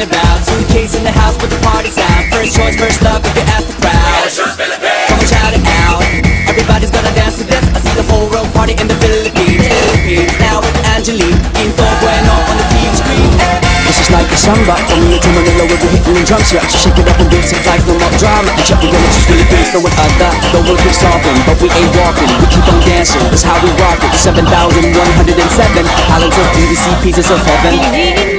about. Suitcase in the house with the party sound. First choice, first love, if you ask the crowd. Come on, shout it out. Everybody's gonna dance to this. I see the whole world party in the Philippines. Now with Angelique, Quinto Bueno on the TV screen. This is like a samba, from Manila to Manila we'll be hitting the drums. Yeah, so shake it up and dance it like no more drama. And check the village is Philippines, no one other. The world keeps talking, but we ain't walking. We keep on dancing, that's how we rock it. 7,107 islands of beauty, see pieces of heaven.